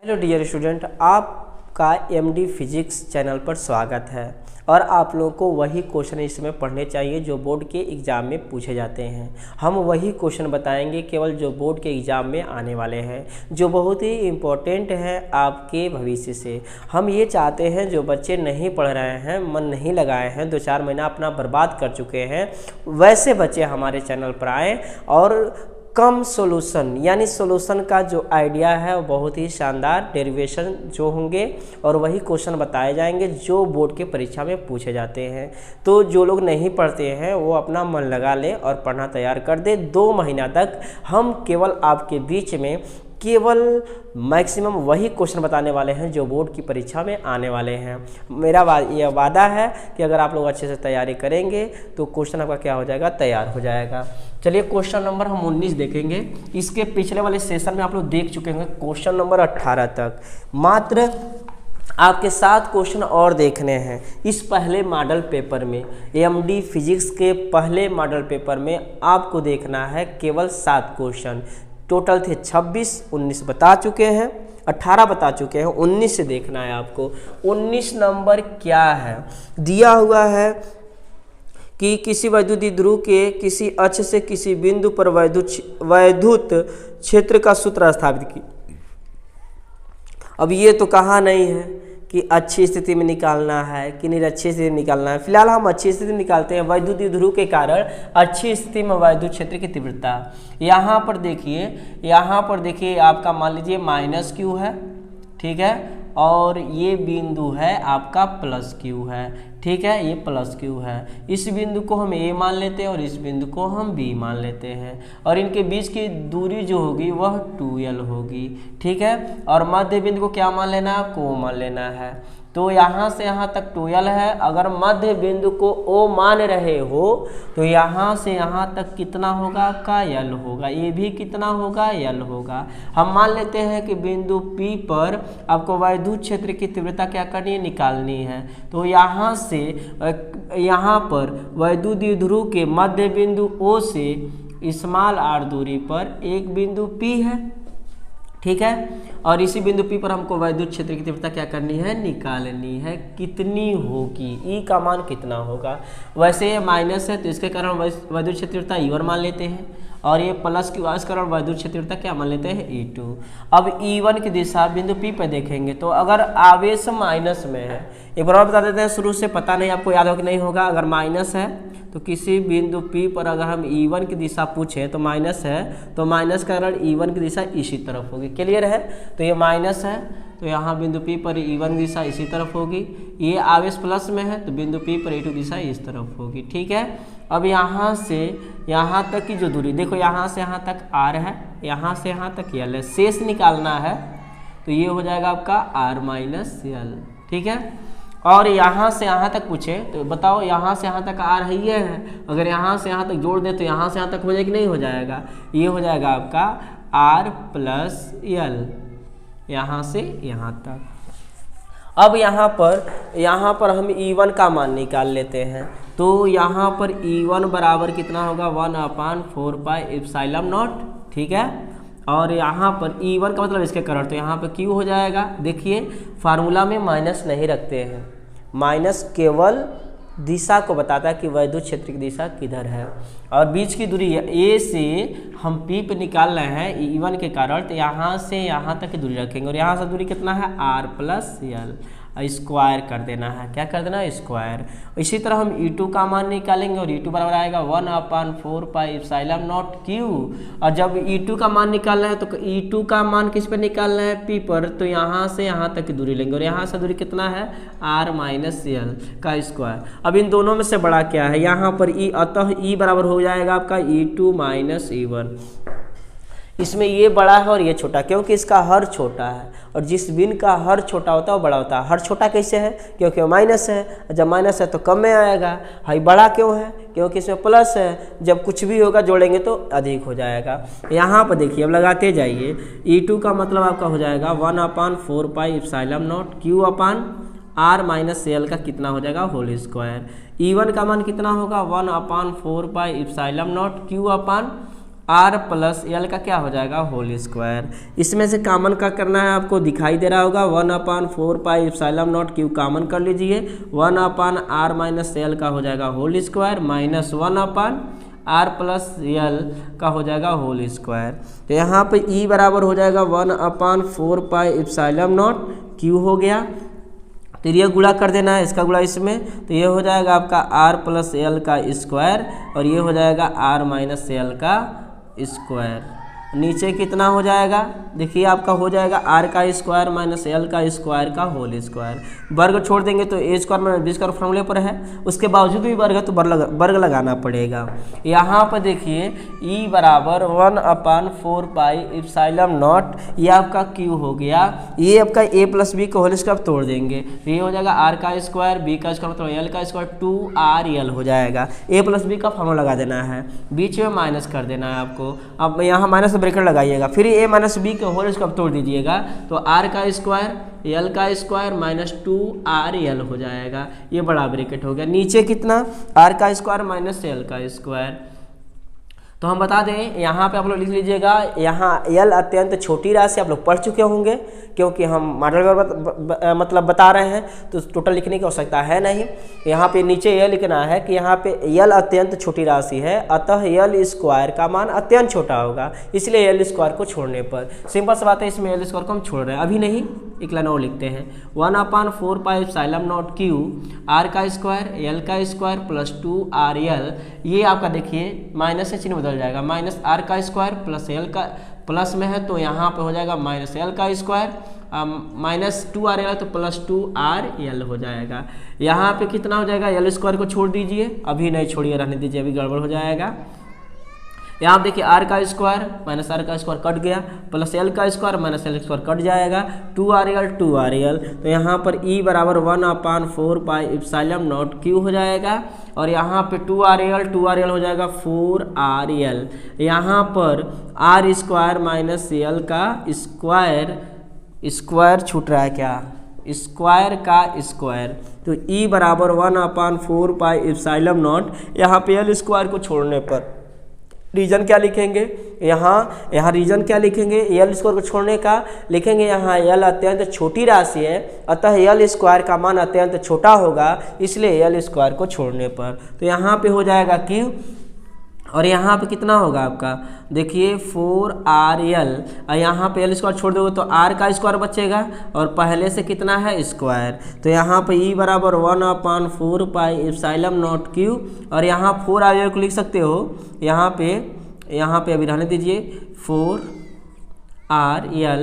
Hello dear student, आपका MD physics channel पर स्वागत है। और आप लोगों को वही क्वेश्चन इस समय पढ़ने चाहिए जो बोर्ड के एग्ज़ाम में पूछे जाते हैं। हम वही क्वेश्चन बताएंगे केवल जो बोर्ड के एग्ज़ाम में आने वाले हैं, जो बहुत ही इम्पोर्टेंट है आपके भविष्य से। हम ये चाहते हैं जो बच्चे नहीं पढ़ रहे हैं, मन नहीं लगाए हैं, 2-4 महीना अपना बर्बाद कर चुके हैं, वैसे बच्चे हमारे चैनल पर आएँ और कम सॉल्यूशन यानी सॉल्यूशन का जो आइडिया है वो बहुत ही शानदार डेरिवेशन जो होंगे और वही क्वेश्चन बताए जाएंगे जो बोर्ड के परीक्षा में पूछे जाते हैं। तो जो लोग नहीं पढ़ते हैं वो अपना मन लगा ले और पढ़ना तैयार कर दे। 2 महीना तक हम केवल आपके बीच में केवल मैक्सिमम वही क्वेश्चन बताने वाले हैं जो बोर्ड की परीक्षा में आने वाले हैं। मेरा यह वादा है कि अगर आप लोग अच्छे से तैयारी करेंगे तो क्वेश्चन आपका क्या हो जाएगा, तैयार हो जाएगा। चलिए क्वेश्चन नंबर हम 19 देखेंगे। इसके पिछले वाले सेशन में आप लोग देख चुके होंगे क्वेश्चन नंबर 18 तक। मात्र आपके 7 क्वेश्चन और देखने हैं इस पहले मॉडल पेपर में। एमडी फिजिक्स के पहले मॉडल पेपर में आपको देखना है केवल 7 क्वेश्चन। टोटल थे 26, 19 बता चुके हैं, 18 बता चुके हैं, 19 से देखना है आपको। 19 नंबर क्या है, दिया हुआ है कि किसी वैद्युत ध्रुव के किसी अक्ष से किसी बिंदु पर वैद्युत क्षेत्र का सूत्र स्थापित की। अब ये तो कहा नहीं है कि अच्छी स्थिति में निकालना है कि नहीं अच्छी स्थिति में निकालना है। फिलहाल हम अच्छी स्थिति में निकालते हैं। वैद्युत ध्रुव के कारण अच्छी स्थिति में वैद्युत क्षेत्र की तीव्रता यहाँ पर देखिए आपका मान लीजिए -Q है, ठीक है, और ये बिंदु है आपका +Q है, ठीक है, ये +Q है। इस बिंदु को हम A मान लेते हैं और इस बिंदु को हम B मान लेते हैं और इनके बीच की दूरी जो होगी वह 2L होगी, ठीक है। और मध्य बिंदु को क्या मान लेना है, को मान लेना है। तो यहाँ से यहाँ तक 2L है। अगर मध्य बिंदु को O मान रहे हो तो यहाँ से यहाँ तक कितना होगा आपका, L होगा। ये भी कितना होगा, L होगा। हम मान लेते हैं कि बिंदु P पर आपको वैद्युत क्षेत्र की तीव्रता क्या करनी है, निकालनी है। तो यहाँ से यहाँ पर वैद्युत ध्रुव के मध्य बिंदु O से स्मॉल r दूरी पर एक बिंदु P है, ठीक है, और इसी बिंदु P पर हमको वैद्युत क्षेत्र की तीव्रता क्या करनी है, निकालनी है। कितनी होगी, E का मान कितना होगा। वैसे ये माइनस है तो इसके कारण वैद्युत क्षेत्र तीव्रता E1 मान लेते हैं और ये +Q इस कारण वैद्युत क्षेत्र तीव्रता क्या मान लेते हैं, E2। अब E1 की दिशा बिंदु P पर देखेंगे तो अगर आवेश माइनस में है, एक बार और बता देते हैं, शुरू से पता नहीं आपको याद हो कि नहीं होगा। अगर माइनस है तो किसी बिंदु P पर अगर हम E1 की दिशा पूछें तो माइनस है, तो माइनस के कारण E1 की दिशा इसी तरफ होगी। क्लियर है, तो ये माइनस है तो यहाँ बिंदु P पर E1 की दिशा इसी तरफ होगी। ये आवेश प्लस में है तो बिंदु P पर E2 दिशा इस तरफ होगी, ठीक है। अब यहाँ से यहाँ तक की जो दूरी देखो, यहाँ से यहाँ तक R है, यहाँ से यहाँ तक L है। शेष निकालना है तो ये हो जाएगा आपका R-L, ठीक है। और यहाँ से यहाँ तक पूछे तो बताओ, यहाँ से यहाँ तक R है, ये है, अगर यहाँ से यहाँ तक जोड़ दे तो यहाँ से यहाँ तक हो जाएगा कि नहीं हो जाएगा, ये हो जाएगा आपका R+L यहाँ से यहाँ तक। अब यहाँ पर हम E1 का मान निकाल लेते हैं। तो यहाँ पर E1 बराबर कितना होगा, 1/4πε0, ठीक है। और यहाँ पर E1 का मतलब इसके कारण तो यहाँ पर Q हो जाएगा। देखिए फार्मूला में माइनस नहीं रखते हैं, माइनस केवल दिशा को बताता है कि वैद्युत क्षेत्र की दिशा किधर है। और बीच की दूरी A से हम P पे निकाल रहे हैं E1 के कारण, तो यहाँ से यहाँ तक की दूरी रखेंगे और यहाँ से दूरी कितना है, R+L, स्क्वायर कर देना है। क्या कर देना है, स्क्वायर। इसी तरह हम E2 का मान निकालेंगे और E2 बराबर आएगा 1/4πε0Q। और जब E2 का मान निकालना है तो E2 का मान किस पर निकालना है, P पर, तो यहाँ से यहाँ तक की दूरी लेंगे और यहाँ से दूरी कितना है, R-L का स्क्वायर। अब इन दोनों में से बड़ा क्या है, यहाँ पर E, अतः E बराबर हो जाएगा आपका E2 - E1। इसमें ये बड़ा है और ये छोटा, क्योंकि इसका हर छोटा है और जिस बिन का हर छोटा होता है वो बड़ा होता है। हर छोटा कैसे है, क्योंकि माइनस है, जब माइनस है तो कम में आएगा। हाई बड़ा क्यों है, क्योंकि इसमें प्लस है, जब कुछ भी होगा जोड़ेंगे तो अधिक हो जाएगा। यहाँ पर देखिए, अब लगाते जाइए। E2 का मतलब आपका हो जाएगा 1/4πε0Q/R-L का कितना हो जाएगा, होल स्क्वायर। E1 का मान कितना होगा, 1/4πε0Q/R आर प्लस एल का क्या हो जाएगा होल स्क्वायर। इसमें से कॉमन का करना है, आपको दिखाई दे रहा होगा 1/4 pi epsilon nought q common कर लीजिए। 1/r माइनस एल का हो जाएगा whole square minus 1/r plus L का हो जाएगा होल स्क्वायर। तो यहाँ पे ई बराबर हो जाएगा 1/4 पाई एप्सिलॉन नॉट क्यू हो गया। तो ये गुणा कर देना है, इसका गुणा इसमें, तो ये हो जाएगा आपका r प्लस एल का स्क्वायर और ये हो जाएगा r माइनस एल का स्क्वायर। नीचे कितना हो जाएगा, देखिए आपका हो जाएगा r का स्क्वायर माइनस एल का स्क्वायर का होल स्क्वायर। वर्ग छोड़ देंगे तो ए स्क्वायर माइनस बी स्क्वायर फॉर्मूले पर है, उसके बावजूद भी वर्ग है तो वर्ग लगाना पड़ेगा। यहाँ पर देखिए ई बराबर 1/4 पाई एप्सिलॉन नॉट, ये आपका क्यू हो गया। ये आपका ए प्लस बी का होल स्क्वायर तोड़ देंगे तो ये हो जाएगा आर का स्क्वायर, बी का स्क्वायर मतलब एल का स्क्वायर 2rl हो जाएगा। ए प्लस बी का फॉर्मूला लगा देना है, बीच में माइनस कर देना है आपको। अब यहाँ माइनस ब्रैकेट लगाइएगा, फिर ए माइनस बी के होल स्क्वायर तोड़ दीजिएगा तो आर का स्क्वायर एल का स्क्वायर माइनस 2rl हो जाएगा। ये बड़ा ब्रैकेट हो गया। नीचे कितना आर का स्क्वायर माइनस एल का स्क्वायर। तो हम बता दें यहाँ पे आप लोग लिख लीजिएगा, यहाँ एल अत्यंत छोटी राशि आप लोग पढ़ चुके होंगे क्योंकि हम मॉडल मतलब बता रहे हैं तो टोटल लिखने की आवश्यकता है नहीं। यहाँ पे नीचे यह लिखना है कि यहाँ पे एल अत्यंत छोटी राशि है, अतः एल स्क्वायर का मान अत्यंत छोटा होगा, इसलिए एल स्क्वायर को छोड़ने पर सिंपल सी बात है, इसमें एल स्क्वायर को हम छोड़ रहे हैं, अभी नहीं, एक लाइन और लिखते हैं 1/4 pi epsilon nought Q R का स्क्वायर एल का स्क्वायर प्लस 2rl। ये आपका देखिए माइनस से चिन्ह बदल जाएगा, माइनस आर का स्क्वायर प्लस एल का प्लस में है तो यहाँ पे हो जाएगा माइनस एल का स्क्वायर माइनस 2rl तो प्लस 2rl हो जाएगा। यहाँ पे कितना हो जाएगा, एल स्क्वायर को छोड़ दीजिए, अभी नहीं छोड़िए, रहने दीजिए, अभी गड़बड़ हो जाएगा। यहाँ देखिए आर का स्क्वायर माइनस आर का स्क्वायर कट गया, प्लस एल का square minus L square cut जाएगा, 2rl। तो यहाँ पर ई बराबर 1/4 पाई एप्सिलॉन नॉट क्यू हो जाएगा और यहाँ पे 2rl हो जाएगा 4rl। यहाँ पर आर स्क्वायर माइनस एल का स्क्वायर छूट रहा है क्या, स्क्वायर का स्क्वायर। तो ई बराबर 1/4 पाई एप्सिलॉन नॉट, यहाँ पे एल स्क्वायर को छोड़ने पर रीजन क्या लिखेंगे, यहाँ रीजन क्या लिखेंगे, एल स्क्वायर को छोड़ने का लिखेंगे यहाँ एल अत्यंत छोटी राशि है, अतः एल स्क्वायर का मान अत्यंत छोटा होगा, इसलिए एल स्क्वायर को छोड़ने पर। तो यहाँ पे हो जाएगा क्यू और यहाँ पे कितना होगा आपका, देखिए 4rl और यहाँ पे एल स्क्वायर छोड़ दोगे तो आर का स्क्वायर बचेगा और पहले से कितना है स्क्वायर। तो यहाँ पे ई बराबर 1/4 पाई एप्सिलॉन नॉट क्यू और यहाँ 4rl को लिख सकते हो, यहाँ पे अभी रहने दीजिए 4rl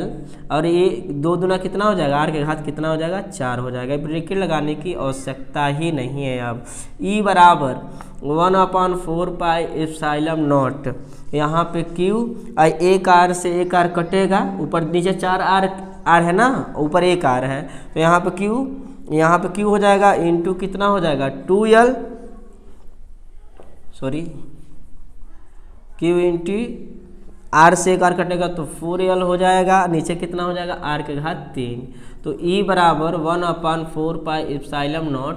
और ये 2 दूना कितना हो जाएगा, आर के घात कितना हो जाएगा 4 हो जाएगा। ब्रैकेट लगाने की आवश्यकता ही नहीं है। अब ई बराबर 1/4 पाई एप्सिलॉन नॉट, यहाँ पे क्यू एक आर से एक आर कटेगा, ऊपर नीचे 4r है ना, ऊपर एक आर है तो यहाँ पे क्यू हो जाएगा इंटू कितना हो जाएगा 2l, sorry Q into are से एक आर कटेगा तो 4l हो जाएगा, नीचे कितना हो जाएगा आर के घात 3। तो ई बराबर 1/4 पाई एप्सिलॉन नॉट,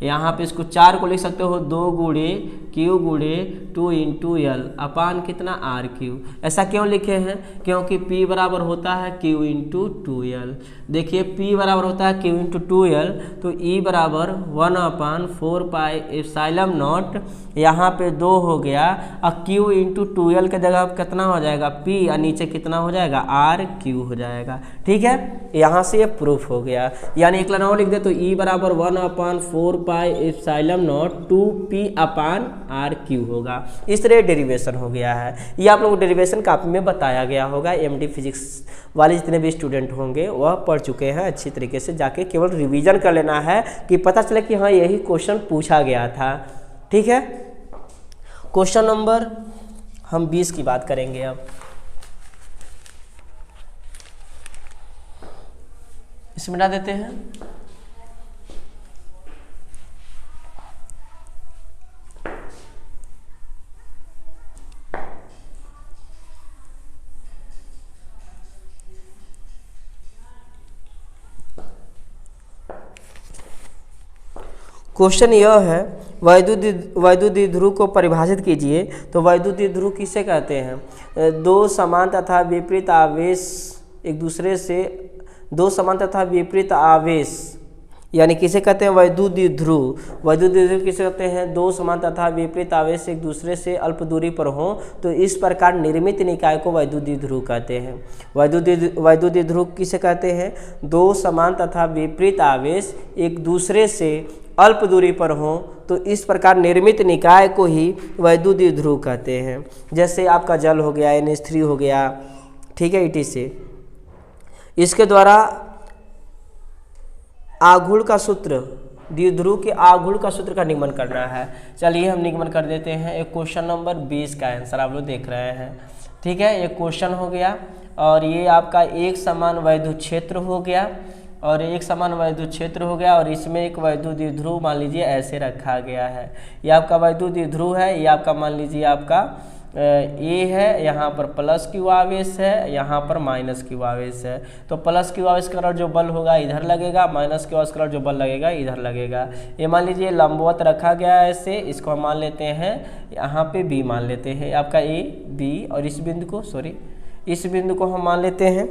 यहाँ पे इसको 4 को लिख सकते हो 2 गुणे क्यू गुणे 2 इंटू एल अपान कितना आर क्यू। ऐसा क्यों लिखे हैं, क्योंकि P बराबर होता है Q इंटू 2l। देखिए P बराबर होता है Q इंटू 2l, तो E बराबर 1/4 पाई एप्सिलॉन नॉट, यहाँ पे 2 हो गया और Q इंटू 2l के जगह कितना हो जाएगा P और नीचे कितना हो जाएगा आर क्यू हो जाएगा। ठीक है, यहाँ से ये प्रूफ हो गया। यानी एक लाइन और लिख दे तो E बराबर 1/4 pi epsilon nought 2P upon r q होगा। इस तरह डेरिवेशन हो गया है। ये आप लोगों को डेरिवेशन कापी में बताया गया होगा, एमडी फिजिक्स वाले जितने भी स्टूडेंट होंगे वह पढ़ चुके हैं अच्छी तरीके से, जाके केवल रिवीजन कर लेना है कि पता चले कि हाँ यही क्वेश्चन पूछा गया था। ठीक है, क्वेश्चन नंबर हम 20 की बात करेंगे। अब इसमें मिटा देते हैं। क्वेश्चन यह है वैद्युत द्विध्रुव को परिभाषित कीजिए। तो वैद्युत द्विध्रुव किसे कहते हैं? दो समान तथा विपरीत आवेश एक दूसरे से, दो समान तथा विपरीत आवेश यानी किसे कहते हैं? वैद्युत द्विध्रुव। वैद्युत द्विध्रुव किसे कहते हैं? दो समान तथा विपरीत आवेश एक दूसरे से अल्प दूरी पर हों तो इस प्रकार निर्मित निकाय को वैद्युत द्विध्रुव कहते हैं। वैद्युत द्विध्रुव किसे कहते हैं? दो समान तथा विपरीत आवेश एक दूसरे से अल्प दूरी पर हों तो इस प्रकार निर्मित निकाय को ही वैद्युत द्विध्रुव कहते हैं। जैसे आपका जल हो गया, NH3 हो गया, ठीक है, ET से। इसके द्वारा आघूर्ण का सूत्र, द्विध्रुव के आघूर्ण का सूत्र का निगमन करना है। चलिए हम निगमन कर देते हैं। एक क्वेश्चन नंबर 20 का आंसर आप लोग देख रहे हैं, ठीक है। एक क्वेश्चन हो गया और ये आपका एक समान वैद्युत क्षेत्र हो गया और एक समान वैद्युत क्षेत्र हो गया और इसमें एक वैद्युत द्विध्रुव मान लीजिए ऐसे रखा गया है। ये आपका वैद्युत द्विध्रुव है, ये आपका मान लीजिए आपका ए है, यहाँ पर प्लस क्यू आवेश है, यहाँ पर माइनस क्यू आवेश है। तो प्लस क्यू आवेश का जो बल होगा इधर लगेगा, माइनस क्यू आवेश का जो बल लगेगा इधर लगेगा। ये मान लीजिए लंबवत रखा गया है ऐसे, इसको हम मान लेते हैं यहाँ पे बी मान लेते हैं, आपका ए बी, और इस बिंदु को इस बिंदु को हम मान लेते हैं,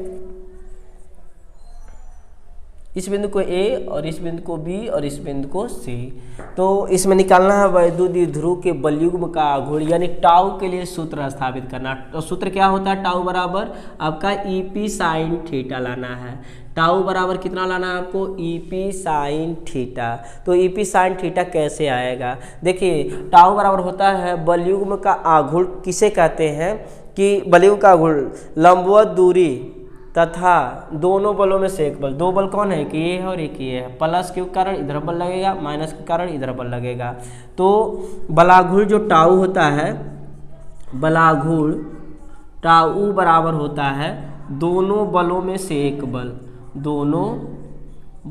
इस बिंदु को ए और इस बिंदु को बी और इस बिंदु को सी। तो इसमें निकालना है वैद्युत द्विध्रुव के बलयुग्म का आघूर्ण यानी टाउ के लिए सूत्र स्थापित करना। तो सूत्र क्या होता है? टाउ बराबर आपका EP साइन थीटा लाना है। टाउ बराबर कितना लाना है आपको? EP sine theta. तो EP साइन थीटा कैसे आएगा? देखिए टाउ बराबर होता है बलयुग्म का आघूर्ण। किसे कहते हैं? कि बलयुग्म का आघूर्ण लंबवत दूरी तथा दोनों बलों में से एक बल। दो बल कौन है? कि ये है और एक ये है। प्लस के कारण इधर बल लगेगा, माइनस के कारण इधर बल लगेगा। तो बलाघूर्ण जो टाउ होता है, बलाघूर्ण टाउ बराबर होता है दोनों बलों में से एक बल, दोनों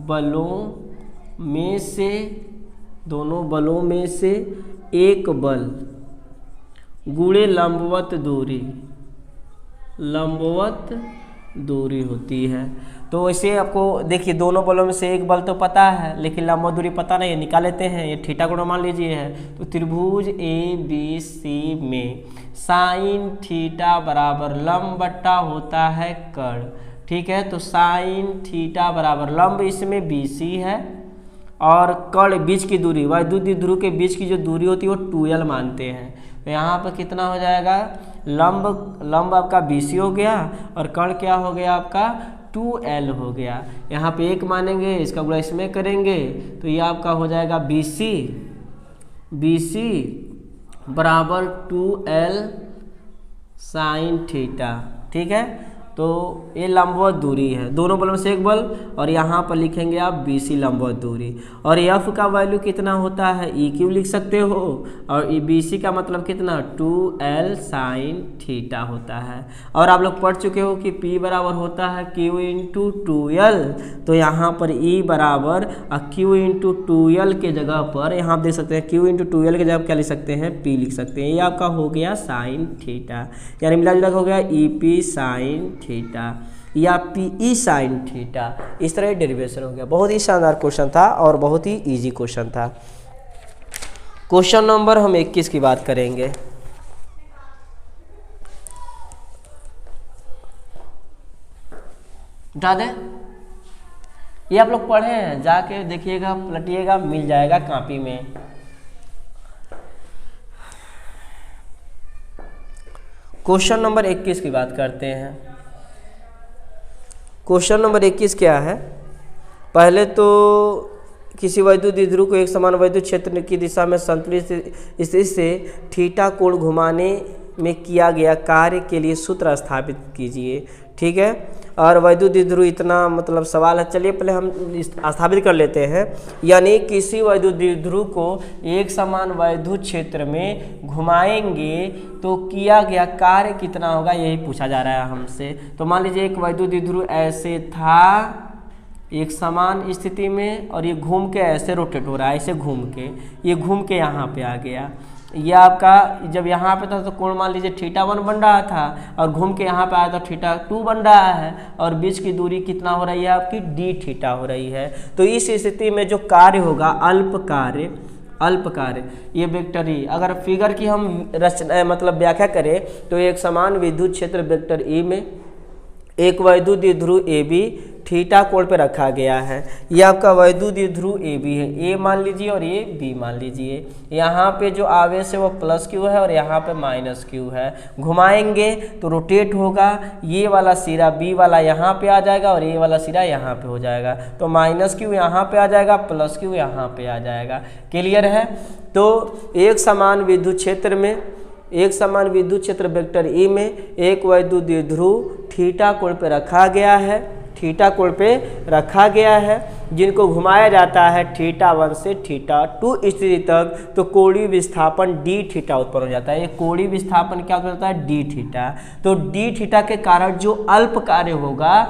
बलों में से एक बल गुणे लंबवत दूरी होती है। तो इसे आपको देखिए दोनों बलों में से एक बल तो पता है लेकिन लंबवत दूरी पता नहीं है, निकाल लेते हैं। ये थीटा गुणा मान लीजिए है। तो त्रिभुज ABC में साइन थीटा बराबर लंब बट्टा होता है कर्ण, ठीक है। तो साइन थीटा बराबर लंब इसमें BC है और कर्ण बीच की दूरी, वैद्युत द्विध्रुव के बीच की जो दूरी होती है वो 2L मानते हैं। तो यहाँ पर कितना हो जाएगा? लंब आपका BC हो गया और कर्ण क्या हो गया आपका? 2L हो गया। यहाँ पे एक मानेंगे, इसका गुणा इसमें करेंगे तो ये आपका हो जाएगा BC बराबर 2L साइन थीटा, ठीक है। तो ये लंबवत दूरी है, दोनों बलों में से एक बल, और यहाँ पर लिखेंगे आप BC लंबवत दूरी। और F का वैल्यू कितना होता है? EQ लिख सकते हो, और BC का मतलब कितना? 2L साइन थीटा होता है। और आप लोग पढ़ चुके हो कि P बराबर होता है Q इंटू 2L। तो यहाँ पर E बराबर Q इंटू 2L के जगह पर यहाँ आप देख सकते हैं Q इंटू 2L के जगह क्या लिख सकते हैं? P लिख सकते हैं। ये आपका हो गया साइन थीटा, यानी मिला जुला हो गया EP साइन थीटा या PE साइन थीटा। इस तरह डेरिवेशन हो गया। बहुत ही शानदार क्वेश्चन था और बहुत ही इजी क्वेश्चन था। क्वेश्चन नंबर हम 21 की बात करेंगे। उठा दें, ये आप लोग पढ़े हैं, जाके देखिएगा, पलटिएगा, मिल जाएगा कॉपी में। क्वेश्चन नंबर 21 की बात करते हैं। क्वेश्चन नंबर 21 क्या है? पहले तो किसी वैद्युत द्विध्रुव को एक समान वैद्युत क्षेत्र की दिशा में संतुलित स्थिति से थीटा कोण घुमाने में किया गया कार्य के लिए सूत्र स्थापित कीजिए, ठीक है। और वैद्युत द्विध्रुव इतना मतलब सवाल है, चलिए पहले हम स्थापित कर लेते हैं। यानी किसी वैद्युत द्विध्रुव को एक समान वैद्युत क्षेत्र में घुमाएंगे तो किया गया कार्य कितना होगा, यही पूछा जा रहा है हमसे। तो मान लीजिए एक वैद्युत द्विध्रुव ऐसे था एक समान स्थिति में, और ये घूम के ऐसे रोटेट हो रहा है, ऐसे घूम के, ये घूम के यहाँ पे आ गया। ये आपका जब यहाँ पे था तो कोण मान लीजिए θ1 बन रहा था, और घूम के यहाँ पे आया तो θ2 बन रहा है, और बीच की दूरी कितना हो रही है आपकी? dθ हो रही है। तो इस स्थिति में जो कार्य होगा, अल्प कार्य अल्प कार्य, ये वेक्टर ई। अगर फिगर की हम रचना मतलब व्याख्या करें तो एक समान विद्युत क्षेत्र वेक्टर ई में एक वैद्युत द्विध्रुव ए बी थीटा कोण पे रखा गया है। ये आपका वैद्युत द्विध्रुव ए बी है, ए मान लीजिए और ये बी मान लीजिए। यहाँ पे जो आवेश है वो प्लस क्यू है और यहाँ पे माइनस क्यू है। घुमाएंगे तो रोटेट होगा, ये वाला सिरा बी वाला यहाँ पे आ जाएगा और ये वाला सिरा यहाँ पे हो जाएगा। तो माइनस क्यू यहाँ पे आ जाएगा, प्लस क्यू यहाँ पे आ जाएगा। क्लियर है? तो एक समान विद्युत क्षेत्र वेक्टर ई में एक वैद्युत द्विध्रुव थीटा कोण पे रखा गया है, जिनको घुमाया जाता है थीटा 1 से थीटा 2 स्थिति तक, तो कोणीय विस्थापन डी थीटा उत्पन्न हो जाता है। ये कोणीय विस्थापन क्या उत्पन्न होता है? D theta. तो डी थीटा के कारण जो अल्प कार्य होगा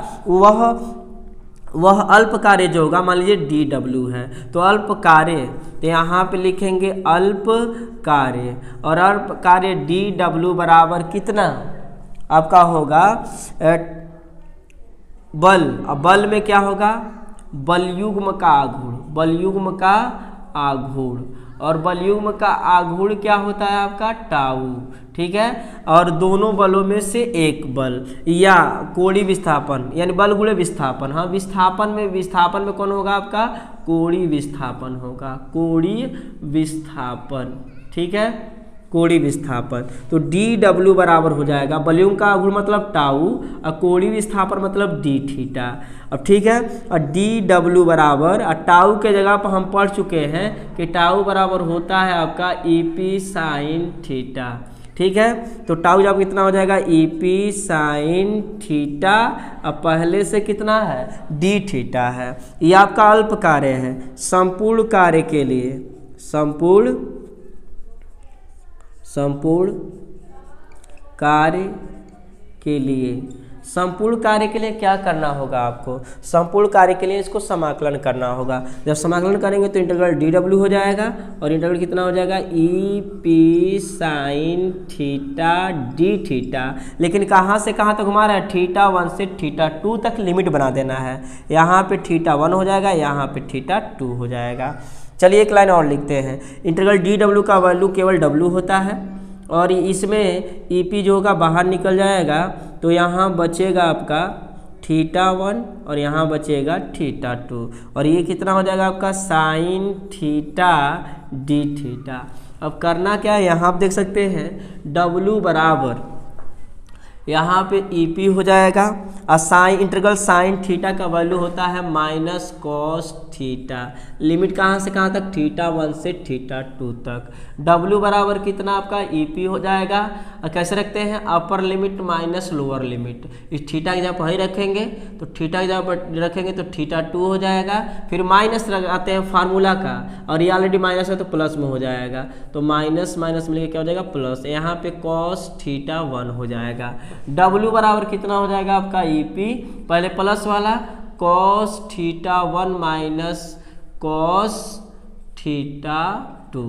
वह अल्प कार्य जो होगा, मान लीजिए डी डब्ल्यू है, तो अल्प कार्य, तो यहाँ पे लिखेंगे अल्प कार्य, और अल्प कार्य डी डब्ल्यू बराबर कितना आपका होगा बल। अब बल में क्या होगा? बलयुग्म का आघूर्ण, और बलयुग्म का आघूर्ण क्या होता है आपका? टाउ। ठीक है, और दोनों बलों में से एक बल या कोणीय विस्थापन यानी बल गुणे विस्थापन। हाँ, विस्थापन में कौन होगा आपका? कोणीय विस्थापन होगा, कोणीय विस्थापन। ठीक है, कोणीय विस्थापन। तो डी डब्ल्यू बराबर हो जाएगा, बलयुग्म का आघूर्ण मतलब टाउ और कोणीय विस्थापन मतलब डी थीटा। अब ठीक है, और डी डब्ल्यू बराबर, और टाउ के जगह पर हम पढ़ चुके हैं कि टाउ बराबर होता है आपका ई पी साइन थीटा। ठीक है, तो टाउ जब कितना हो जाएगा? ई पी साइन थीटा, अब पहले से कितना है? डी थीटा है। ये आपका अल्प कार्य है। संपूर्ण कार्य के लिए संपूर्ण कार्य के लिए क्या करना होगा आपको? संपूर्ण कार्य के लिए इसको समाकलन करना होगा। जब समाकलन करेंगे तो इंटीग्रल डी डब्ल्यू हो जाएगा, और इंटीग्रल कितना हो जाएगा? E P sine theta D theta. लेकिन कहाँ से कहाँ तक घुमा रहा है? थीटा 1 से थीटा 2 तक लिमिट बना देना है। यहाँ पे थीटा 1 हो जाएगा, यहाँ पे थीटा 2 हो जाएगा। चलिए एक लाइन और लिखते हैं। इंटीग्रल डी डब्ल्यू का वैल्यू केवल डब्ल्यू होता है, और इसमें ई पी जो होगा बाहर निकल जाएगा, तो यहाँ बचेगा आपका थीटा 1 और यहाँ बचेगा थीटा 2, और ये कितना हो जाएगा आपका? Sine theta D theta. अब करना क्या है? यहाँ आप देख सकते हैं डब्ल्यू बराबर यहाँ पे ई पी हो जाएगा, और इंटीग्रल साइन थीटा का वैल्यू होता है माइनस कॉस थीटा। लिमिट कहाँ से कहाँ तक? थीटा 1 से थीटा 2 तक। डब्ल्यू बराबर कितना आपका? ई पी हो जाएगा, और कैसे रखते हैं? Upper limit minus lower limit. इस थीटा की जगह पर ही रखेंगे, तो थीटा की जगह पर रखेंगे तो थीटा 2 हो जाएगा। फिर माइनस लगाते हैं फार्मूला का, और ये ऑलरेडी माइनस है तो प्लस में हो जाएगा, तो माइनस माइनस मिलकर क्या हो जाएगा? प्लस। यहाँ पे कॉस थीटा 1 हो जाएगा। डब्ल्यू बराबर कितना हो जाएगा आपका? ई पी, पहले प्लस वाला cos theta 1 minus cos theta 2।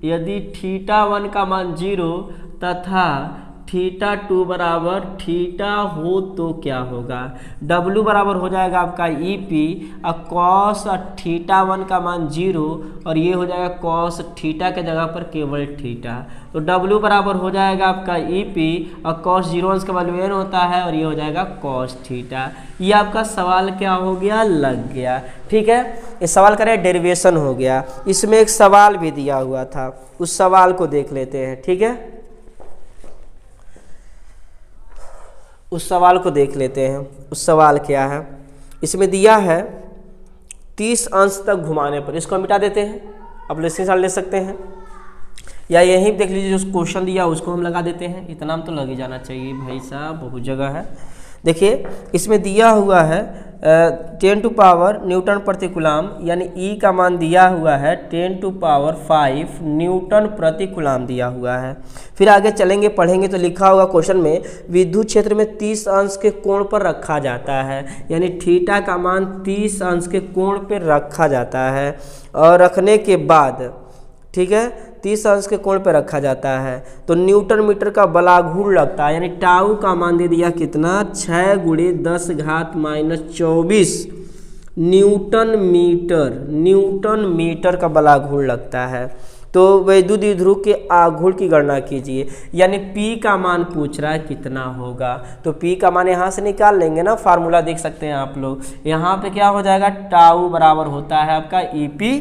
यदि थीटा 1 का मान 0 तथा थीटा 2 बराबर थीटा हो तो क्या होगा? डब्ल्यू बराबर हो जाएगा आपका ई पी, और कॉस थीटा 1 का मान 0, और ये हो जाएगा कॉस थीटा के जगह पर केवल थीटा। तो डब्ल्यू बराबर हो जाएगा आपका ई पी, और कॉस 0 का वैल्यू एन होता है, और ये हो जाएगा कॉस थीटा। ये आपका सवाल क्या हो गया? लग गया। ठीक है, इस सवाल का डेरिवेशन हो गया। इसमें एक सवाल भी दिया हुआ था, उस सवाल को देख लेते हैं। ठीक है, उस सवाल को देख लेते हैं। उस सवाल क्या है? इसमें दिया है 30 अंश तक घुमाने पर, इसको मिटा देते हैं, अब स्क्रीनशॉट ले सकते हैं, या यहीं देख लीजिए जो क्वेश्चन दिया उसको हम लगा देते हैं। इतना तो लग ही जाना चाहिए भाई साहब, बहुत जगह है। देखिए इसमें दिया हुआ है 10 टू पावर न्यूटन प्रति कूलाम, यानी ई का मान दिया हुआ है 10 टू पावर 5 न्यूटन प्रति कूलाम दिया हुआ है। फिर आगे चलेंगे पढ़ेंगे तो लिखा होगा क्वेश्चन में विद्युत क्षेत्र में 30 अंश के कोण पर रखा जाता है, यानी थीटा का मान 30 अंश के कोण पर रखा जाता है, और रखने के बाद ठीक है 30 अंश के कोण पर रखा जाता है तो न्यूटन मीटर का बलाघूर्ण लगता है, यानी टाउ का मान दे दिया कितना 6 × 10⁻⁻24 न्यूटन मीटर का बल आघूर्ण लगता है। तो वैद्युत द्विध्रुव के आघूर्ण की गणना कीजिए, यानी P का मान पूछ रहा है कितना होगा। तो P का मान यहाँ से निकाल लेंगे ना, फार्मूला देख सकते हैं आप लोग। यहाँ पे क्या हो जाएगा, टाउ बराबर होता है आपका EP,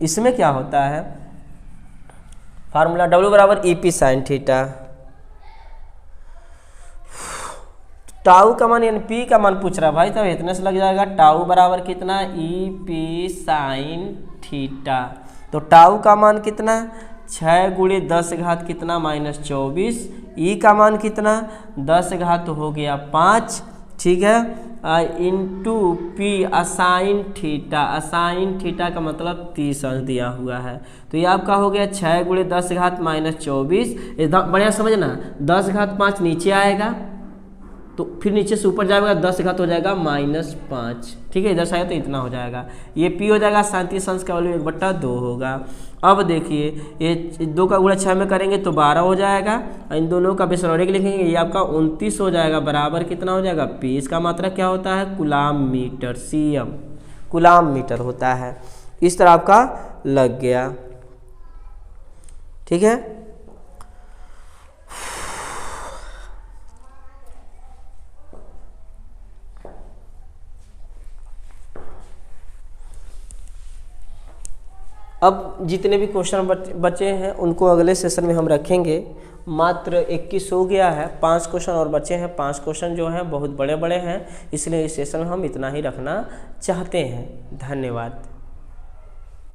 इसमें क्या होता है फार्मूला W बराबर EP साइन थीटा। टाउ का मान यानी P का मान पूछ रहा है भाई, तो इतने से लग जाएगा टाउ बराबर कितना, EP साइन थीटा। तो टाउ का मान कितना, 6 गुणे 10 घात कितना -24, ई का मान कितना 10 घात हो गया 5, ठीक है, इंटू P असाइन थीटा का मतलब 30 अंश दिया हुआ है। तो ये आपका हो गया 6 गुणे 10 घात -24, एकदम बढ़िया समझना, 10 घात 5 नीचे आएगा तो फिर नीचे से ऊपर जाएगा 10 घात हो जाएगा -5, ठीक है, इधर से आया तो इतना हो जाएगा। ये P हो जाएगा 37 अंश का वैल्यू 1/2 होगा। अब देखिए ये 2 का गुणा 6 में करेंगे तो 12 हो जाएगा, इन दोनों का बेसरौरिक लिखेंगे, ये आपका 29 हो जाएगा, बराबर कितना हो जाएगा P। इसका मात्रा क्या होता है, coulomb metre, CM coulomb metre होता है। इस तरह आपका लग गया, ठीक है। अब जितने भी क्वेश्चन बचे हैं उनको अगले सेशन में हम रखेंगे। मात्र 21 हो गया है, 5 क्वेश्चन और बचे हैं। 5 क्वेश्चन जो हैं बहुत बड़े बड़े हैं, इसलिए इस सेशन में हम इतना ही रखना चाहते हैं। धन्यवाद।